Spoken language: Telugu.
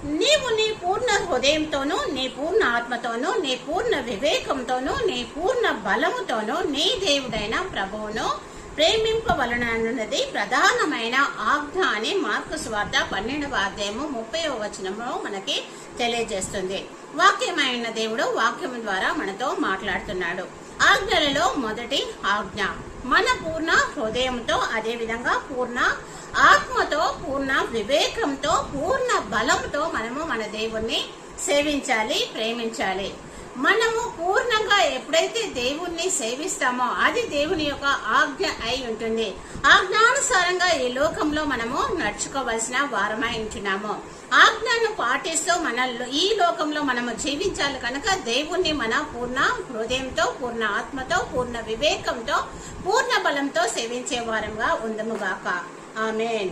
నీవు నీ పూర్ణ హృదయంతోనూ, నీ పూర్ణ ఆత్మతోనూ, నీ పూర్ణ వివేకంతోనూ, నీ పూర్ణ బలముతోనూ నీ దేవుడైన ప్రభువును ప్రేమింపవలనన్నది ప్రధానమైన ఆజ్ఞ అని మార్కు సువార్త 12వ అధ్యాయము 30వ వచనంలో మనకి తెలియజేస్తుంది. వాక్యమైన దేవుడు వాక్యం ద్వారా మనతో మాట్లాడుతున్నాడు. ఆజ్ఞలలో మొదటి ఆజ్ఞ మన పూర్ణ హృదయంతో, అదే విధంగా పూర్ణ ఆత్మతో, పూర్ణ వివేకంతో, పూర్ణ బలంతో మనము మన దేవుణ్ణి సేవించాలి, ప్రేమించాలి. మనము పూర్ణంగా ఎప్పుడైతే దేవుణ్ణి సేవిస్తామో అది దేవుని యొక్క ఆజ్ఞ అయి ఉంటుంది. ఆజ్ఞానుసారంగా ఈ లోకంలో మనము నడుచుకోవలసిన వారమై ఉంటున్నాము. ఆజ్ఞను పాటిస్తూ ఈ లోకంలో మనము జీవించాలి కనుక దేవుణ్ణి మన పూర్ణ హృదయంతో, పూర్ణ ఆత్మతో, పూర్ణ వివేకంతో, పూర్ణ బలంతో సేవించే వారంగా ఉందముగాక. ఆమేన్.